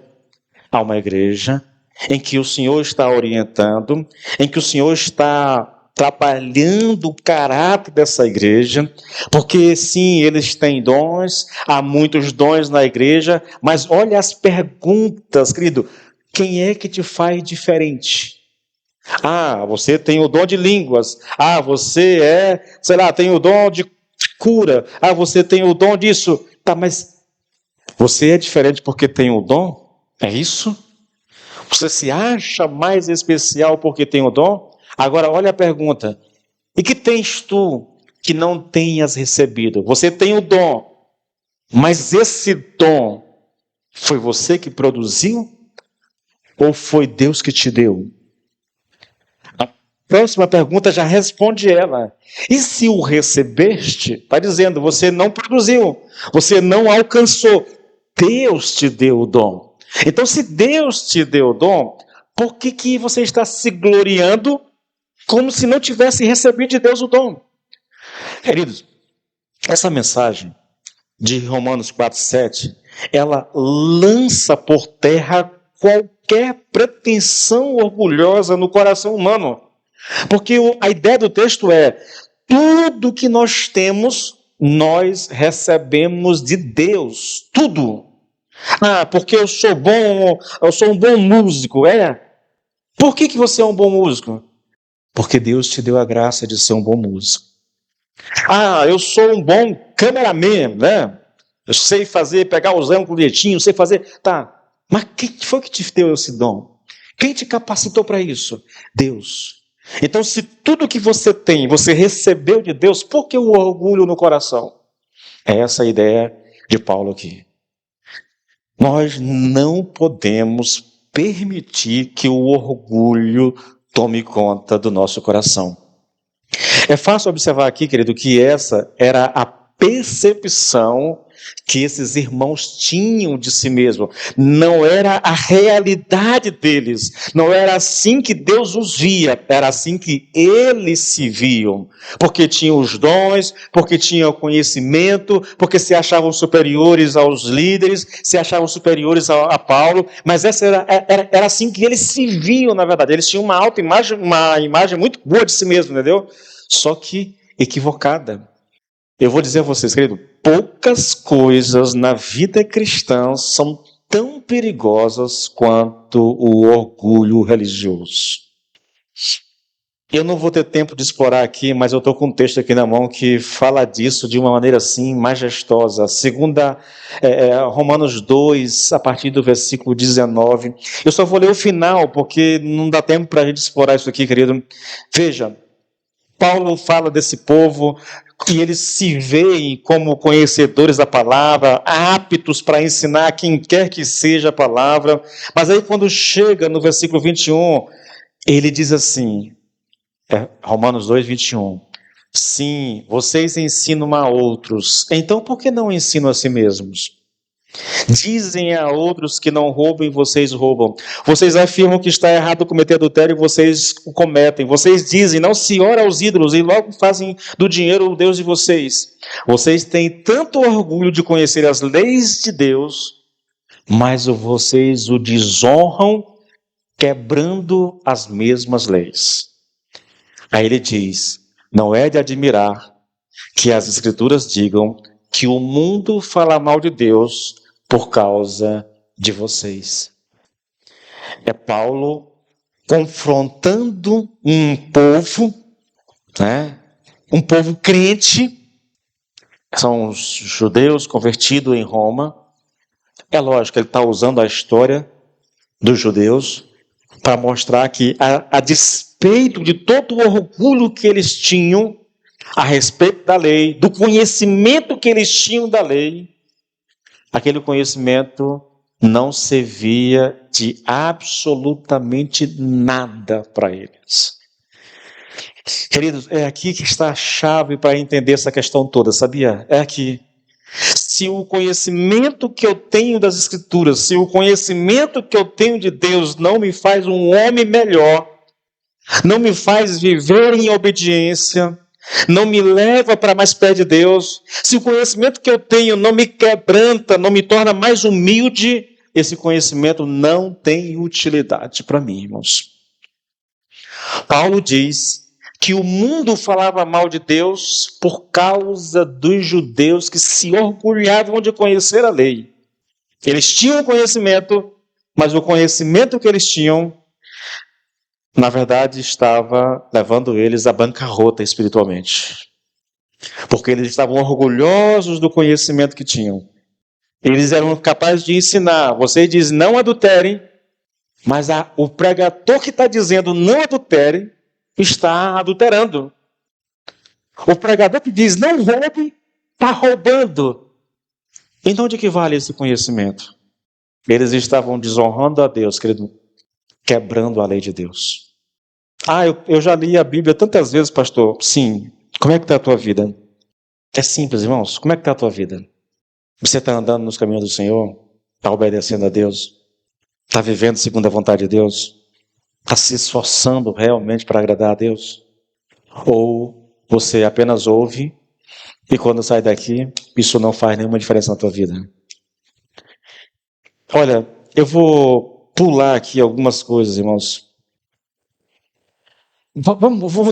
Speaker 1: em que o Senhor está orientando, em que o Senhor está trabalhando o caráter dessa igreja, porque sim, eles têm dons, há muitos dons na igreja, mas olha as perguntas, querido, quem é que te faz diferente? Você tem o dom de línguas, você tem o dom de cura, você tem o dom disso, mas você é diferente porque tem o dom? É isso? Você se acha mais especial porque tem o dom? Agora, olha a pergunta. E que tens tu que não tenhas recebido? Você tem o dom, mas esse dom foi você que produziu? Ou foi Deus que te deu? A próxima pergunta já responde ela. E se o recebeste? Está dizendo, você não produziu, você não alcançou. Deus te deu o dom. Então, se Deus te deu o dom, por que você está se gloriando como se não tivesse recebido de Deus o dom? Queridos, essa mensagem de Romanos 4:7, ela lança por terra qualquer pretensão orgulhosa no coração humano. Porque a ideia do texto é, tudo que nós temos, nós recebemos de Deus. Tudo. Porque eu sou um bom músico. Por que você é um bom músico? Porque Deus te deu a graça de ser um bom músico. Eu sou um bom cameraman, né? Eu sei pegar os ângulos, sei fazer... Mas quem foi que te deu esse dom? Quem te capacitou para isso? Deus. Então, se tudo que você tem, você recebeu de Deus, por que o orgulho no coração? É essa a ideia de Paulo aqui. Nós não podemos permitir que o orgulho tome conta do nosso coração. É fácil observar aqui, querido, que essa era a percepção que esses irmãos tinham de si mesmo. Não era a realidade deles. Não era assim que Deus os via. Era assim que eles se viam. Porque tinham os dons, porque tinham o conhecimento, porque se achavam superiores aos líderes, se achavam superiores a Paulo. Mas essa era assim que eles se viam, na verdade. Eles tinham uma autoimagem, uma imagem muito boa de si mesmo, entendeu? Só que equivocada. Eu vou dizer a vocês, querido, poucas coisas na vida cristã são tão perigosas quanto o orgulho religioso. Eu não vou ter tempo de explorar aqui, mas eu estou com um texto aqui na mão que fala disso de uma maneira assim majestosa. Segunda, Romanos 2, a partir do versículo 19. Eu só vou ler o final, porque não dá tempo para a gente explorar isso aqui, querido. Veja, Paulo fala desse povo que eles se veem como conhecedores da palavra, aptos para ensinar quem quer que seja a palavra. Mas aí quando chega no versículo 21, ele diz assim, Romanos 2, 21. Sim, vocês ensinam a outros, então por que não ensinam a si mesmos? Dizem a outros que não roubem, vocês roubam. Vocês afirmam que está errado cometer adultério e vocês o cometem. Vocês dizem, não se ora aos ídolos e logo fazem do dinheiro o Deus de vocês. Vocês têm tanto orgulho de conhecer as leis de Deus, mas vocês o desonram quebrando as mesmas leis. Aí ele diz, não é de admirar que as Escrituras digam que o mundo fala mal de Deus por causa de vocês. É Paulo confrontando um povo, né? Um povo crente, são os judeus convertidos em Roma. É lógico, ele está usando a história dos judeus para mostrar que, a despeito de todo o orgulho que eles tinham a respeito da lei, do conhecimento que eles tinham da lei, aquele conhecimento não servia de absolutamente nada para eles. Queridos, é aqui que está a chave para entender essa questão toda, sabia? É aqui. Se o conhecimento que eu tenho das Escrituras, se o conhecimento que eu tenho de Deus não me faz um homem melhor, não me faz viver em obediência, não me leva para mais perto de Deus, se o conhecimento que eu tenho não me quebranta, não me torna mais humilde, esse conhecimento não tem utilidade para mim, irmãos. Paulo diz que o mundo falava mal de Deus por causa dos judeus que se orgulhavam de conhecer a lei. Eles tinham conhecimento, mas o conhecimento que eles tinham, na verdade, estava levando eles à bancarrota espiritualmente. Porque eles estavam orgulhosos do conhecimento que tinham. Eles eram capazes de ensinar. Você diz, não adulterem, mas o pregador que está dizendo não adultere, está adulterando. O pregador que diz, não roube, está roubando. Então, de que vale esse conhecimento? Eles estavam desonrando a Deus, querido, quebrando a lei de Deus. Eu já li a Bíblia tantas vezes, pastor. Sim. Como é que está a tua vida? É simples, irmãos. Como é que está a tua vida? Você está andando nos caminhos do Senhor? Está obedecendo a Deus? Está vivendo segundo a vontade de Deus? Está se esforçando realmente para agradar a Deus? Ou você apenas ouve e quando sai daqui, isso não faz nenhuma diferença na tua vida? Olha, eu vou pular aqui algumas coisas, irmãos.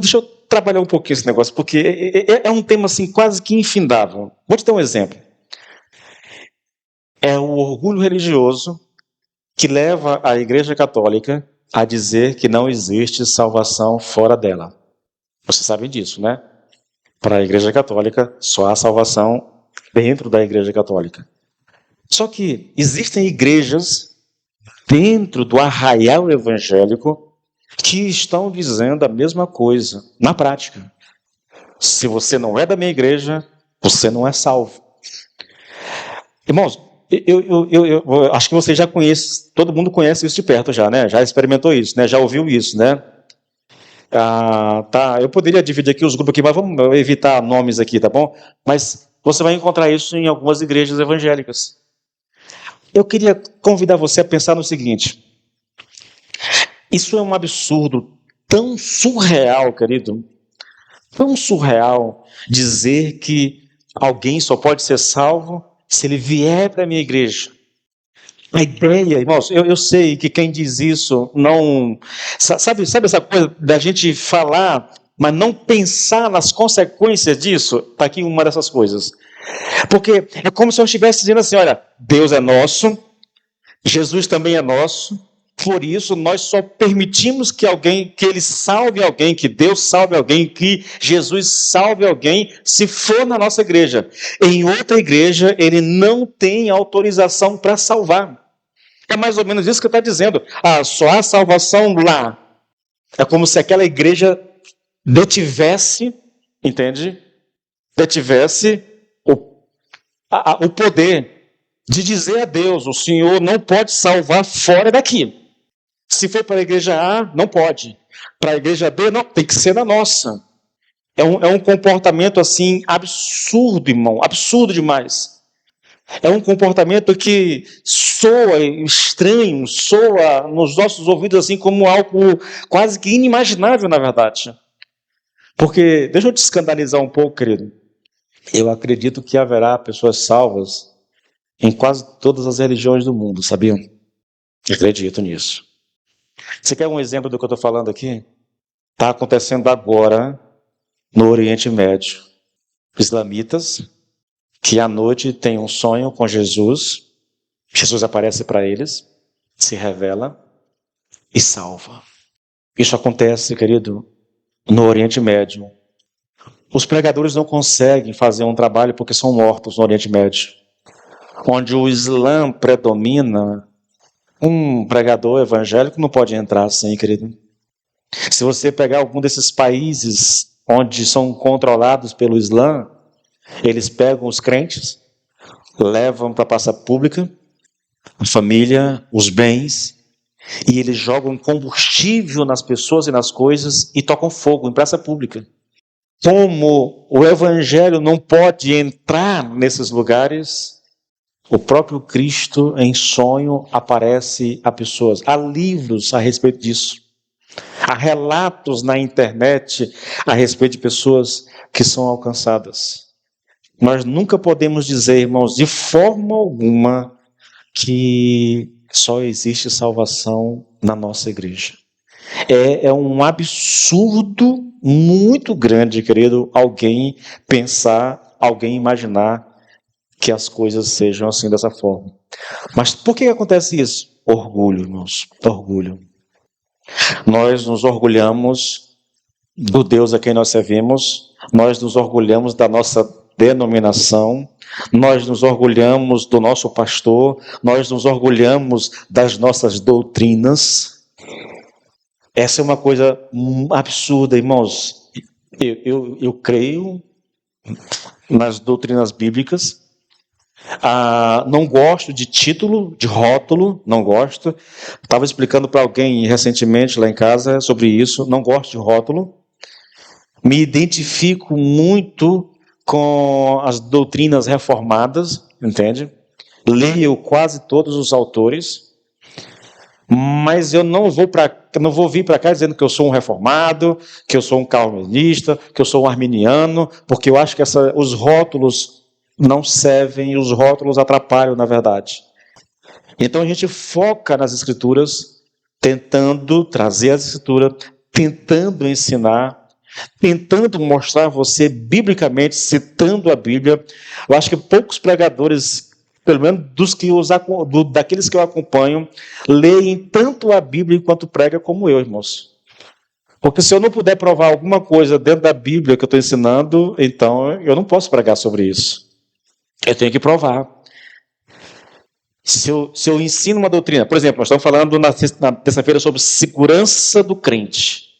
Speaker 1: Deixa eu trabalhar um pouquinho esse negócio, porque é um tema assim quase que infindável. Vou te dar um exemplo. É o orgulho religioso que leva a Igreja Católica a dizer que não existe salvação fora dela. Você sabe disso, né? Para a Igreja Católica, só há salvação dentro da Igreja Católica. Só que existem igrejas dentro do arraial evangélico que estão dizendo a mesma coisa, na prática. Se você não é da minha igreja, você não é salvo. Irmãos, eu acho que você já conhece, todo mundo conhece isso de perto já, né? Já experimentou isso, né? Já ouviu isso, né? Eu poderia dividir aqui os grupos aqui, mas vamos evitar nomes aqui, tá bom? Mas Você vai encontrar isso em algumas igrejas evangélicas. Eu queria convidar você a pensar no seguinte: isso é um absurdo tão surreal, querido, tão surreal dizer que alguém só pode ser salvo se ele vier para a minha igreja. A ideia, irmãos, eu sei que quem diz isso não... Sabe essa coisa da gente falar, mas não pensar nas consequências disso? Está aqui uma dessas coisas. Porque é como se eu estivesse dizendo assim, olha, Deus é nosso, Jesus também é nosso, por isso nós só permitimos que Ele salve alguém, que Deus salve alguém, que Jesus salve alguém, se for na nossa igreja. Em outra igreja, Ele não tem autorização para salvar. É mais ou menos isso que está dizendo. Só há salvação lá. É como se aquela igreja detivesse, entende? Detivesse o poder de dizer a Deus, o Senhor não pode salvar fora daqui. Se for para a igreja A, não pode. Para a igreja B, não, tem que ser na nossa. É um comportamento assim absurdo, irmão, absurdo demais. É um comportamento que soa estranho, soa nos nossos ouvidos assim como algo quase que inimaginável, na verdade. Porque, deixa eu te escandalizar um pouco, querido. Eu acredito que haverá pessoas salvas em quase todas as religiões do mundo, sabiam? Eu acredito nisso. Você quer um exemplo do que eu estou falando aqui? Está acontecendo agora no Oriente Médio. Islamitas que à noite têm um sonho com Jesus, Jesus aparece para eles, se revela e salva. Isso acontece, querido, no Oriente Médio. Os pregadores não conseguem fazer um trabalho porque são mortos no Oriente Médio. Onde o Islã predomina, um pregador evangélico não pode entrar assim, querido. Se você pegar algum desses países onde são controlados pelo Islã, eles pegam os crentes, levam para a praça pública, a família, os bens, e eles jogam combustível nas pessoas e nas coisas e tocam fogo em praça pública. Como o evangelho não pode entrar nesses lugares, o próprio Cristo em sonho aparece a pessoas. Há livros a respeito disso. Há relatos na internet a respeito de pessoas que são alcançadas. Nós nunca podemos dizer, irmãos, de forma alguma, que só existe salvação na nossa igreja. É um absurdo muito grande, querido, alguém pensar, alguém imaginar que as coisas sejam assim dessa forma. Mas por que acontece isso? Orgulho, irmãos, orgulho. Nós nos orgulhamos do Deus a quem nós servimos, nós nos orgulhamos da nossa denominação, nós nos orgulhamos do nosso pastor, nós nos orgulhamos das nossas doutrinas. Essa é uma coisa absurda, irmãos. Eu creio nas doutrinas bíblicas. Não gosto de título, de rótulo, não gosto. Estava explicando para alguém recentemente lá em casa sobre isso, não gosto de rótulo. Me identifico muito com as doutrinas reformadas, entende? Leio quase todos os autores, mas eu não vou vir para cá dizendo que eu sou um reformado, que eu sou um calvinista, que eu sou um arminiano, porque eu acho que os rótulos não servem, os rótulos atrapalham, na verdade. Então a gente foca nas Escrituras, tentando trazer as Escrituras, tentando ensinar, tentando mostrar a você biblicamente, citando a Bíblia. Eu acho que poucos pregadores, pelo menos daqueles que eu acompanho, leem tanto a Bíblia enquanto prega como eu, irmãos. Porque se eu não puder provar alguma coisa dentro da Bíblia que eu estou ensinando, então eu não posso pregar sobre isso. Eu tenho que provar. Se eu ensino uma doutrina, por exemplo, nós estamos falando na terça-feira sobre segurança do crente.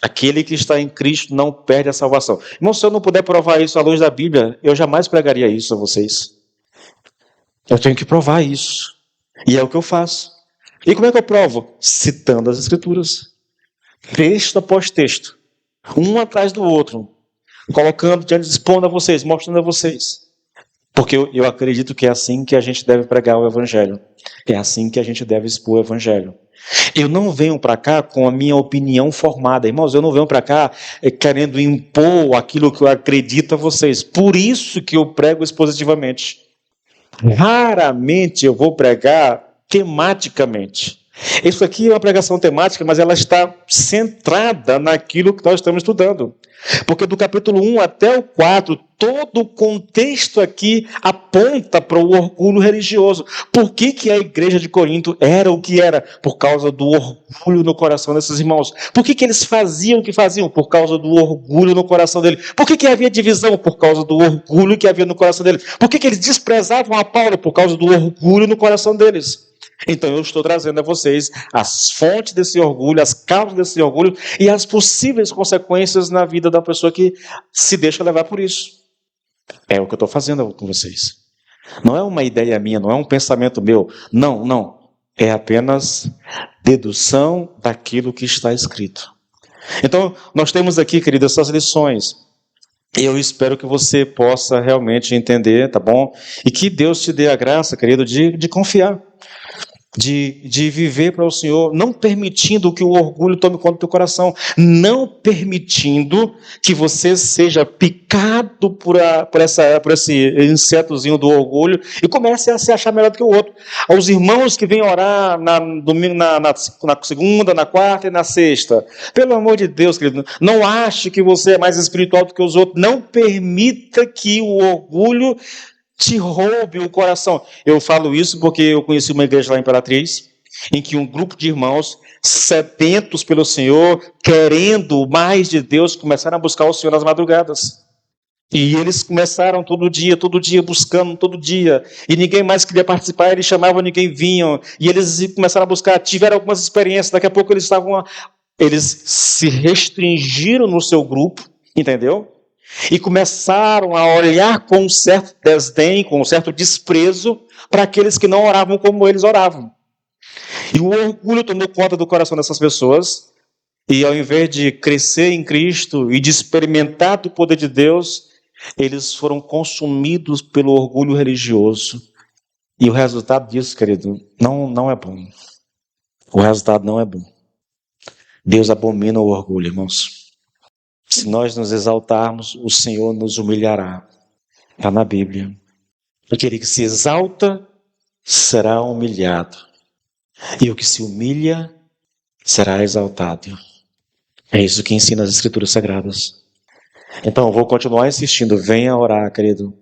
Speaker 1: Aquele que está em Cristo não perde a salvação. Irmão, se eu não puder provar isso à luz da Bíblia, eu jamais pregaria isso a vocês. Eu tenho que provar isso. E é o que eu faço. E como é que eu provo? Citando as Escrituras. Texto após texto. Um atrás do outro. Colocando, expondo a vocês, mostrando a vocês. Porque eu acredito que é assim que a gente deve pregar o Evangelho. É assim que a gente deve expor o Evangelho. Eu não venho para cá com a minha opinião formada, irmãos. Eu não venho para cá querendo impor aquilo que eu acredito a vocês. Por isso que eu prego expositivamente. Raramente eu vou pregar tematicamente. Isso aqui é uma pregação temática, mas ela está centrada naquilo que nós estamos estudando. Porque do capítulo 1 até o 4, todo o contexto aqui aponta para o orgulho religioso. Por que a igreja de Corinto era o que era? Por causa do orgulho no coração desses irmãos. Por que eles faziam o que faziam? Por causa do orgulho no coração dele. Por que havia divisão? Por causa do orgulho que havia no coração dele. Por que eles desprezavam a Paulo? Por causa do orgulho no coração deles. Então eu estou trazendo a vocês as fontes desse orgulho, as causas desse orgulho e as possíveis consequências na vida da pessoa que se deixa levar por isso. É o que eu estou fazendo com vocês. Não é uma ideia minha, não é um pensamento meu. Não. É apenas dedução daquilo que está escrito. Então, nós temos aqui, querido, essas lições. E eu espero que você possa realmente entender, tá bom? E que Deus te dê a graça, querido, de confiar. De viver para o Senhor, não permitindo que o orgulho tome conta do teu coração, não permitindo que você seja picado por esse insetozinho do orgulho e comece a se achar melhor do que o outro. Aos irmãos que vêm orar domingo, na segunda, na quarta e na sexta, pelo amor de Deus, querido, não ache que você é mais espiritual do que os outros, não permita que o orgulho te roube o coração. Eu falo isso porque eu conheci uma igreja lá em Imperatriz, em que um grupo de irmãos, sedentos pelo Senhor, querendo mais de Deus, começaram a buscar o Senhor nas madrugadas. E eles começaram todo dia, buscando, todo dia. E ninguém mais queria participar, eles chamavam, ninguém vinha. E eles começaram a buscar, tiveram algumas experiências, daqui a pouco eles se restringiram no seu grupo, entendeu? E começaram a olhar com um certo desdém, com um certo desprezo para aqueles que não oravam como eles oravam. E o orgulho tomou conta do coração dessas pessoas, e ao invés de crescer em Cristo e de experimentar do poder de Deus, eles foram consumidos pelo orgulho religioso. E o resultado disso, querido, não é bom. O resultado não é bom. Deus abomina o orgulho, irmãos. Se nós nos exaltarmos, o Senhor nos humilhará. Está na Bíblia. Aquele que se exalta será humilhado. E o que se humilha será exaltado. É isso que ensina as Escrituras Sagradas. Então, eu vou continuar insistindo. Venha orar, querido.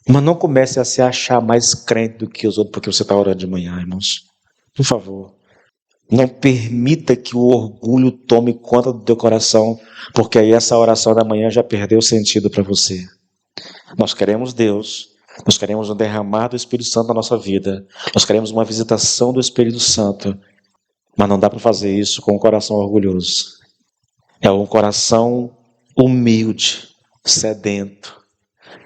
Speaker 1: Mas não comece a se achar mais crente do que os outros porque você está orando de manhã, irmãos. Por favor. Não permita que o orgulho tome conta do teu coração, porque aí essa oração da manhã já perdeu sentido para você. Nós queremos Deus, nós queremos um derramar do Espírito Santo na nossa vida, nós queremos uma visitação do Espírito Santo, mas não dá para fazer isso com um coração orgulhoso. É um coração humilde, sedento,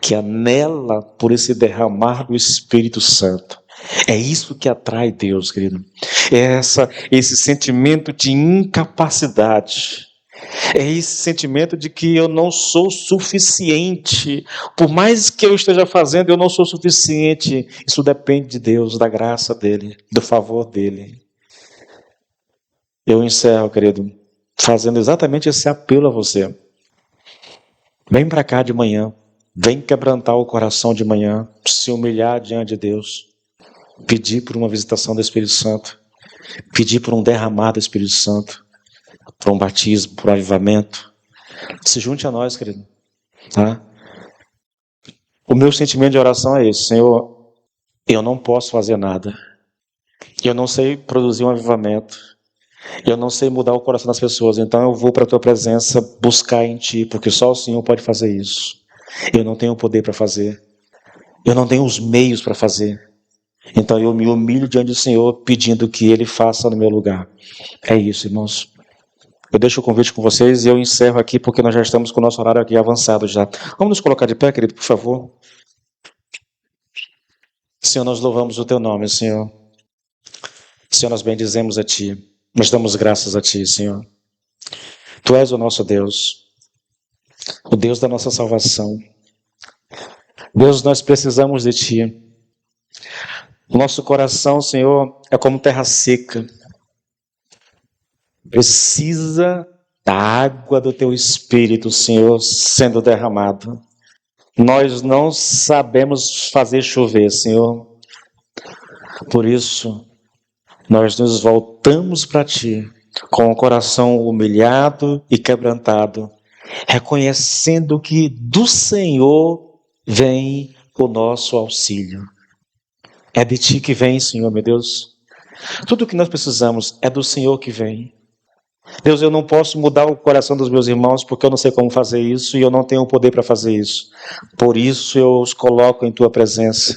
Speaker 1: que anela por esse derramar do Espírito Santo. É isso que atrai Deus, querido. É esse sentimento de incapacidade. É esse sentimento de que eu não sou suficiente. Por mais que eu esteja fazendo, eu não sou suficiente. Isso depende de Deus, da graça dEle, do favor dEle. Eu encerro, querido, fazendo exatamente esse apelo a você. Vem para cá de manhã. Vem quebrantar o coração de manhã. Se humilhar diante de Deus. Pedir por uma visitação do Espírito Santo, pedir por um derramar do Espírito Santo, por um batismo, por um avivamento. Se junte a nós, querido. Tá? O meu sentimento de oração é esse: Senhor, eu não posso fazer nada. Eu não sei produzir um avivamento. Eu não sei mudar o coração das pessoas. Então eu vou para a Tua presença buscar em Ti, porque só o Senhor pode fazer isso. Eu não tenho o poder para fazer. Eu não tenho os meios para fazer. Então eu me humilho diante do Senhor, pedindo que Ele faça no meu lugar. É isso, irmãos. Eu deixo o convite com vocês e eu encerro aqui, porque nós já estamos com o nosso horário aqui avançado já. Vamos nos colocar de pé, querido, por favor. Senhor, nós louvamos o Teu nome, Senhor. Senhor, nós bendizemos a Ti. Nós damos graças a Ti, Senhor. Tu és o nosso Deus, o Deus da nossa salvação. Deus, nós precisamos de Ti. O nosso coração, Senhor, é como terra seca. Precisa da água do Teu Espírito, Senhor, sendo derramado. Nós não sabemos fazer chover, Senhor. Por isso, nós nos voltamos para Ti, com o coração humilhado e quebrantado, reconhecendo que do Senhor vem o nosso auxílio. É de Ti que vem, Senhor, meu Deus. Tudo o que nós precisamos é do Senhor que vem. Deus, eu não posso mudar o coração dos meus irmãos porque eu não sei como fazer isso e eu não tenho o poder para fazer isso. Por isso eu os coloco em Tua presença.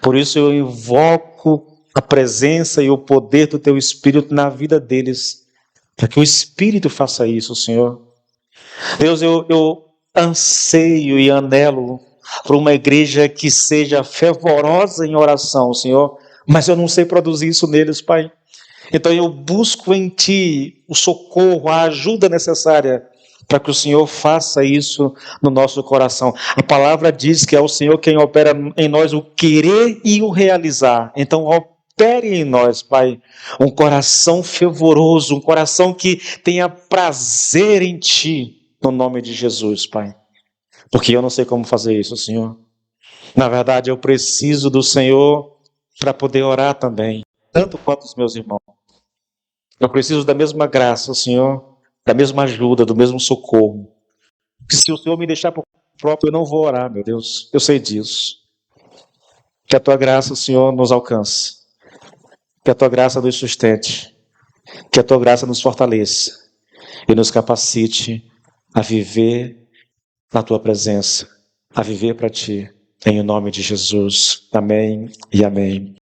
Speaker 1: Por isso eu invoco a presença e o poder do Teu Espírito na vida deles, para que o Espírito faça isso, Senhor. Deus, eu anseio e anelo por uma igreja que seja fervorosa em oração, Senhor, mas eu não sei produzir isso neles, Pai. Então eu busco em Ti o socorro, a ajuda necessária para que o Senhor faça isso no nosso coração. A palavra diz que é o Senhor quem opera em nós o querer e o realizar. Então opere em nós, Pai, um coração fervoroso, um coração que tenha prazer em Ti, no nome de Jesus, Pai. Porque eu não sei como fazer isso, Senhor. Na verdade, eu preciso do Senhor para poder orar também, tanto quanto os meus irmãos. Eu preciso da mesma graça, Senhor, da mesma ajuda, do mesmo socorro. Porque se o Senhor me deixar por próprio, eu não vou orar, meu Deus. Eu sei disso. Que a Tua graça, Senhor, nos alcance. Que a Tua graça nos sustente. Que a Tua graça nos fortaleça. E nos capacite a viver na Tua presença. A viver para Ti. Em nome de Jesus. Amém e amém.